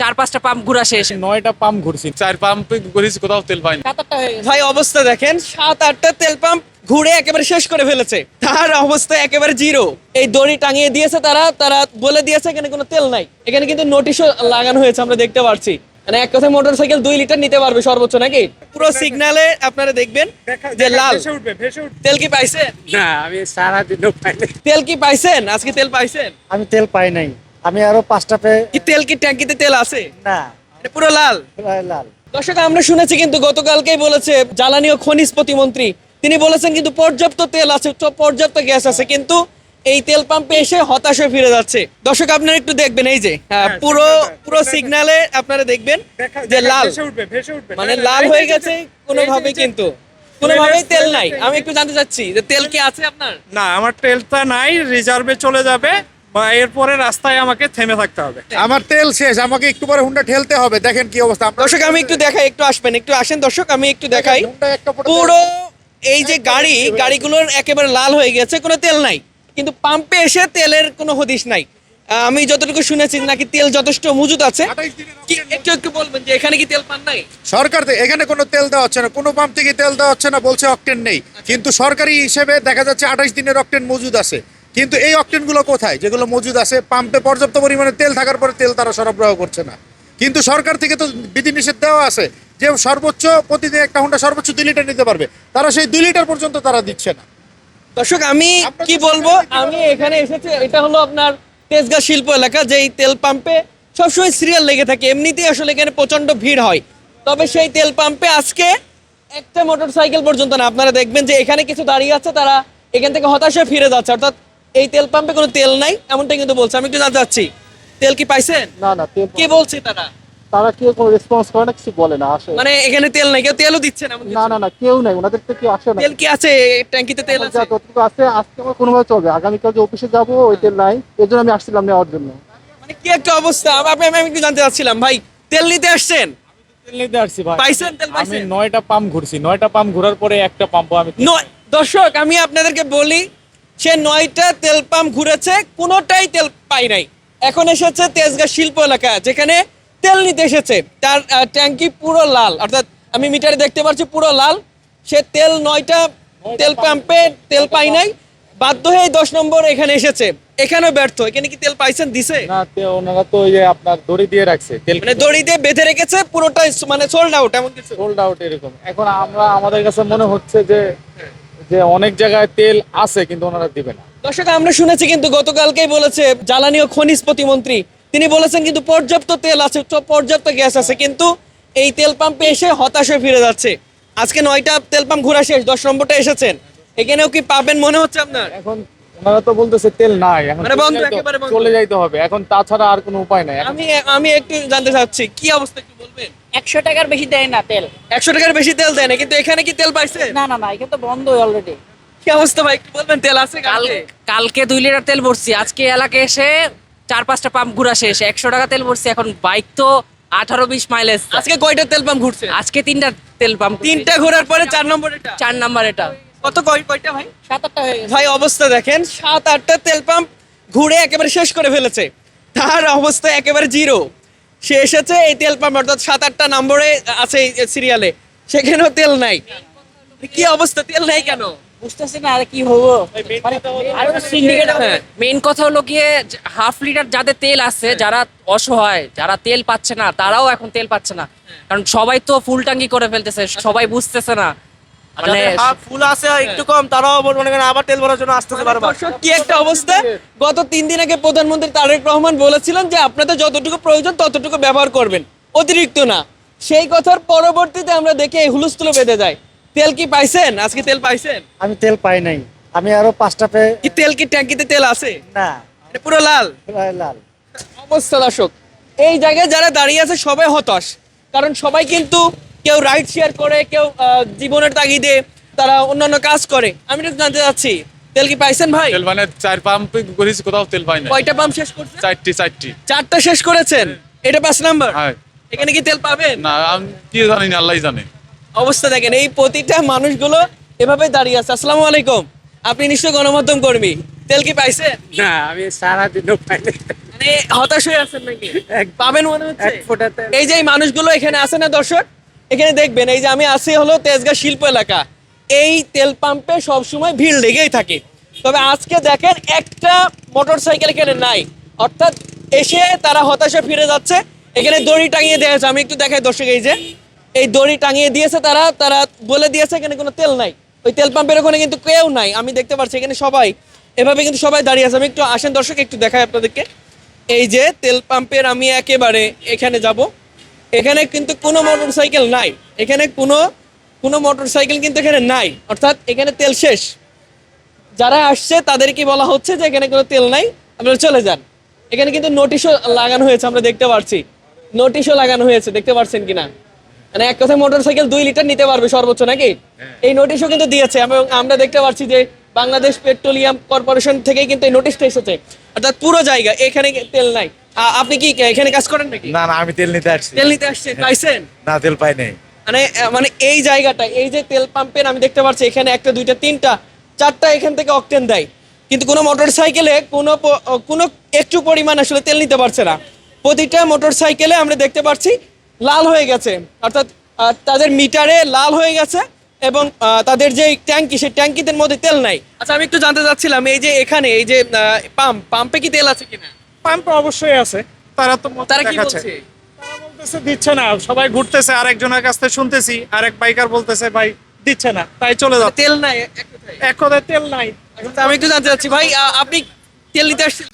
4-5টা pump ঘোরা শেষ। 9টা pump ঘুরছি, 4 পাম্প ঘুরেছি, কোথাও তেল পাইনি। 7-8টা হয়ে গেছে। ভাই অবস্থা দেখেন, 7-8টা তেল পাম্প ঘুরে একেবারে শেষ করে ফেলেছে, তার অবস্থা একেবারে জিরো। এই দড়ি টাঙিয়ে দিয়েছে তারা বলে দিয়েছে এখানে কোনো তেল নাই। এখানে কিন্তু নোটিশও লাগানো হয়েছে, আমরা দেখতে পাচ্ছি। মানে এক কথায় মোটরসাইকেল 2 লিটার নিতে পারবে সর্বোচ্চ, নাকি? পুরো সিগন্যালে আপনারা দেখবেন যে লাল। তেল কি পাইছেন? না, আমি সারাদিনও পাইনি। তেল কি পাইছেন? আজকে তেল পাইছেন? আমি তেল পাই নাই, আমি আরো 5টা কি তেল কি ট্যাঙ্কিতে তেল আছে? না, এটা পুরো লাল। লাল। দর্শক, আমরা শুনেছি কিন্তু গতকালকেই বলেছে জ্বালানি ও খনিজ প্রতিমন্ত্রী, তিনি বলেছেন কিন্তু পর্যাপ্ত তেল আছে, পর্যাপ্ত গ্যাস আছে, কিন্তু এই তেল পাম্পে এসে হতাশ হয়ে ফিরে যাচ্ছে। দর্শক আপনারা একটু দেখবেন, এই যে পুরো সিগন্যালে আপনারা দেখবেন যে লাল, মানে লাল হয়ে গেছে কোনোভাবেই, কিন্তু কোনোভাবেই তেল নাই। আমি একটু জানতে চাচ্ছি যে তেল কি আছে আপনার? না, আমার তেলটা নাই, রিজার্ভে চলে যাবে বা এরপরে রাস্তায় আমাকে থেমে থাকতে হবে। আমার তেল শেষ, আমাকে একটু পরে হুন্ডা ঠেলতে হবে। দেখেন কি অবস্থা। দর্শক আমি একটু দেখাই, একটু আসবেন, একটু আসেন দর্শক, আমি একটু দেখাই। হুন্ডা একটা পরে পুরো এই যে গাড়িগুলোর একেবারে লাল হয়ে গেছে, কোনো তেল নাই, কিন্তু পাম্পে এসে তেলের কোনো হদিশ নাই। আমি যতটুকু শুনেছি নাকি তেল যথেষ্ট মজুদ আছে। কি একটু একটু বলবেন যে এখানে কি তেল পান নাই? সরকার থেকে এখানে কোনো তেল দেওয়া হচ্ছে না, কোনো পাম্প থেকে তেল দেওয়া হচ্ছে না, বলছে অকটেন নেই। কিন্তু সরকারি হিসেবে দেখা যাচ্ছে 28 দিনের অকটেন মজুদ আছে। কিন্তু এই অকটেনগুলো কোথায়, যেগুলো মজুদ আছে? পাম্পে পর্যাপ্ত পরিমাণে তেল থাকার পরে তেল তারা সরবরাহ করছে না। কিন্তু সরকার থেকে তো বিধিনিষেধ দেওয়া আছে যে সর্বোচ্চ প্রতিদিন একটা হুন্ডা সর্বোচ্চ 2 লিটার নিতে পারবে, তারা সেই 2 লিটার পর্যন্ত তারা দিচ্ছে না। দর্শক আমি কি বলবো, আমি এখানে এসেছি, এটা হলো আপনার তেজগাঁ শিল্প এলাকা, যেই তেল পাম্পে সবসময় সিরিয়াল লেগে থাকে, এমনিতেই আসলে এখানে প্রচন্ড ভিড় হয়। তবে সেই তেল পাম্পে আজকে একটা মোটরসাইকেল পর্যন্ত না। আপনারা দেখবেন যে এখানে কিছু দাঁড়িয়ে আছে, তারা এখান থেকে হতাশ হয়ে ফিরে যাচ্ছে, অর্থাৎ এই তেল পাম্পে কোনো তেল নাই এমনটা কিন্তু বলছে। আমি একটু জানতে চাচ্ছি তেল কি পাইছেন? না না, তেল কি বলছে তারা? তারা কেউ কোনো রেসপন্স করে না, কিছু বলে না, আসে মানে এখানে তেল নাই, কেউ তেলও দিচ্ছে না? না না না, কেউ নাই, ওনাদের তো কেউ আসে না। তেল কি আছে ট্যাঙ্কিতে? তেল আছে? যতটুকু আছে আজকে আমার কোনোভাবে চলবে, আগামীকাল যে অফিসে যাবো ওই তেল নাই, এর জন্য আমি আসছিলাম নেওয়ার জন্য। মানে কি একটা অবস্থা। আমি একটু জানতে চাচ্ছিলাম, ভাই তেল নিতে আসছেন? তেল নিতে আসছি ভাই। পাইছেন তেল? আমি পাইছেন? 9টা পাম্প ঘুরছি, 9টা পাম্প ঘোরার পরে একটা পাম্প আমি দর্শক আমি আপনাদেরকে বলি, সে 9টা তেল পাম্প ঘুরেছে, কোনোটাই তেল পাই নাই। এখন এসেছে তেজগাঁ শিল্প এলাকা, যেখানে তেল নিতে এসেছে, তার ট্যাঙ্কি পুরো লাল, অর্থাৎ আমি মিটারে দেখতে পাচ্ছি পুরো লাল। সে তেল 9টা তেল পাম্পে তেল পাই নাই, বাধ্য হয়ে 10 নম্বর এখানে এসেছে, এখানেও ব্যর্থ। এখানে কি তেল পাইছেন? দিছে না, ওনারা তো ওই যে আপনার দড়ি দিয়ে রাখছে, তেল মানে দড়ি দিয়ে বেঁধে রেখেছে, পুরোটাই মানে সোল্ড আউট এমন কিছু। সোল্ড আউট এরকম। এখন আমাদের কাছে মনে হচ্ছে যে অনেক জায়গায় তেল আছে কিন্তু ওনারা দিবে না। দর্শক আমরা শুনেছি কিন্তু গতকালকেই বলেছে জ্বালানি ও খনিজ প্রতিমন্ত্রী, তিনি বলেছেন কিন্তু পর্যাপ্ত তেল আছে, পর্যাপ্ত গ্যাস আছে, কিন্তু এই তেল পাম্পে এসে হতাশ হয়ে ফিরে যাচ্ছে। আজকে 9টা তেল পাম্প ঘোরা শেষ, 10 নম্বরটা এসেছেন, এখানেও কি পাবেন মনে হচ্ছে আপনার? এখন ওনারা তো বলতেছে তেল নাই, এখন মানে বন্ধ, একেবারে বন্ধ। চলে যাইতে হবে, এখন তাছাড়া আর কোনো উপায় নাই। আমি একটু জানতে চাচ্ছি কি অবস্থা, একটু বলবেন? 100 টাকার বেশি দেয় না তেল। 100 টাকার বেশি তেল দেয় না, কিন্তু এখানে কি তেল পাইছে? না না না, এখানে তো বন্ধ অলরেডি। কি অবস্থা ভাই, একটু বলবেন তেল আছে? কালকে 2 লিটার তেল ভরছি, আজকে এলাকায় এসে 4-5টা পাম্প ঘোরা শেষ, 100 টাকা তেল ভরছি। এখন বাইক তো 18-20 মাইলেজ। আজকে কয়টা তেল পাম্প ঘুরছে? আজকে 3টা তেল পাম্প। 3টা ঘোরার পরে 4 নম্বর এটা? 4 নাম্বার এটা। কত কয়টা ভাই? 7-8টা হয়ে গেছে। ভাই অবস্থা দেখেন, 7-8টা তেল পাম্প ঘুরে একেবারে শেষ করে ফেলেছে, তার অবস্থা একেবারে জিরো। সে এসেছে এই তেল পাম্প, অর্থাৎ 7-8টা নম্বরে আছে এই সিরিয়ালে, সেখানেও তেল নাই। কি অবস্থা, তেল নাই কেন বুঝতেছি না আর কি হবো। আর সিন্ডিকেট মেইন কথা হলো গিয়ে হাফ লিটার যাদের তেল আছে, যারা অসহায়, যারা তেল পাচ্ছে না, তারাও এখন তেল পাচ্ছে না, কারণ সবাই তো ফুল টাঙ্কি করে ফেলতেছে, সবাই বুঝতেছে না। মানে ফুল আছে একটু কম, তারাও মনে করেন আবার তেল ভরার জন্য আসতেছে বারবার। দর্শক, কি একটা অবস্থা। গত 3 দিন আগে প্রধানমন্ত্রী তারেক রহমান বলেছিলেন যে আপনাদের যতটুকু প্রয়োজন ততটুকু ব্যবহার করবেন, অতিরিক্ত না। সেই কথার পরবর্তীতে আমরা দেখি এই হুলস্থুল বেঁধে যায়। তেল কি পাইছেন? আজকে তেল পাইছেন? আমি তেল পাই নাই, আমি আরো 5টা কি তেল কি ট্যাঙ্কিতে তেল আছে? না, এটা পুরো লাল লাল। অবস্থা। দর্শক এই জায়গায় যারা দাঁড়িয়ে আছে সবাই হতাশ, কারণ সবাই কিন্তু কেউ রাইড শেয়ার করে, কেউ জীবনের তাগিদে তারা অন্যান্য কাজ করে। আমি একটু জানতে চাচ্ছি তেল কি পাইছেন ভাই? তেল মানে 4 পাম্প ঘুরেছি, কোথাও তেল পাই না। কয়টা পাম্প শেষ করছেন? 4টি। 4টা শেষ করেছেন, এটা 5 নাম্বার। হ্যাঁ। এখানে কি তেল পাবেন? না, আমি কি জানি না, আল্লাহই জানে। অবস্থা দেখেন, এই প্রতিটা মানুষগুলো এভাবে দাঁড়িয়ে আছে। আসসালামু আলাইকুম, আপনি নিশ্চয় গণমাধ্যম কর্মী, তেল কি পাইছেন? না, আমি সারাদিনও পাইনি। মানে হতাশ হয়ে আছেন নাকি পাবেন মনে হচ্ছে এই যে এই মানুষগুলো এখানে আছে না দর্শক, এখানে দেখবেন এই যে আমি আছি হলো তেজগাঁ শিল্প এলাকা, এই তেল পাম্পে সবসময় ভিড় লেগেই থাকে। তবে আজকে দেখেন একটা মোটরসাইকেল এখানে নাই, অর্থাৎ এসে তারা হতাশা ফিরে যাচ্ছে। এখানে দড়ি টাঙিয়ে দেওয়া হয়েছে, আমি একটু দেখাই দর্শক, এই যে এই দড়ি টাঙিয়ে দিয়েছে তারা, তারা বলে দিয়েছে এখানে কোনো তেল নাই। ওই তেল পাম্পের ওখানে কিন্তু কেউ নাই, আমি দেখতে পাচ্ছি এখানে সবাই এভাবে কিন্তু সবাই দাঁড়িয়ে আছে। আমি একটু আসেন দর্শক, একটু দেখাই আপনাদেরকে। এই যে তেল পাম্পের আমি একেবারে এখানে যাব, এখানে কিন্তু কোনো মোটরসাইকেল নাই, এখানে কোনো মোটরসাইকেল কিন্তু এখানে নাই, অর্থাৎ এখানে তেল শেষ। যারা আসছে তাদেরকে বলা হচ্ছে যে এখানে কোনো তেল নাই, আপনারা চলে যান। এখানে কিন্তু নোটিশও লাগানো হয়েছে, আমরা দেখতে পাচ্ছি নোটিশও লাগানো হয়েছে, দেখতে পাচ্ছেন কিনা। মানে এক কথায় মোটরসাইকেল 2 লিটার নিতে পারবে সর্বোচ্চ নাকি, এই নোটিশও কিন্তু দিয়েছে। এবং আমরা দেখতে পাচ্ছি যে বাংলাদেশ পেট্রোলিয়াম কর্পোরেশন থেকে কিন্তু এই নোটিশটা এসেছে, অর্থাৎ পুরো জায়গা এখানে তেল নাই। আপনি কি এখানে কাজ করেন নাকি? না না, আমি তেল নিতে আসছি। তেল নিতে আসছেন, পাইছেন? না, তেল পাই নাই। মানে এই জায়গাটা, এই যে তেল পাম্পের আমি দেখতে পাচ্ছি এখানে 1টা 2টা 3টা 4টা এখান থেকে অকটেন দেয়, কিন্তু কোনো মোটরসাইকেলে কোনো একটু পরিমাণ আসলে তেল নিতে পারছে না। প্রতিটা মোটরসাইকেলে আমরা দেখতে পাচ্ছি লাল হয়ে গেছে, অর্থাৎ তাদের মিটারে লাল হয়ে গেছে, এবং তাদের যে ট্যাঙ্কি, সেই ট্যাঙ্কিদের মধ্যে তেল নাই। আচ্ছা, আমি একটু জানতে চাচ্ছিলাম এই যে এখানে এই যে পাম্পে কি তেল আছে কিনা? পাম্প অবশ্যই আছে, তারা তো তারা কি দেখাচ্ছে। বলছে? তারা বলতেছে দিচ্ছে না, সবাই ঘুরতেছে, আরেকজনের কাছ থেকে শুনতেছি আরেক বাইকার বলতেছে ভাই দিচ্ছে না, তাই চলে যাও। তেল নাই এক কথায়। এক কথায় তেল নাই। আচ্ছা, আমি একটু জানতে চাচ্ছি ভাই, আপনি তেল নিতে আসছেন?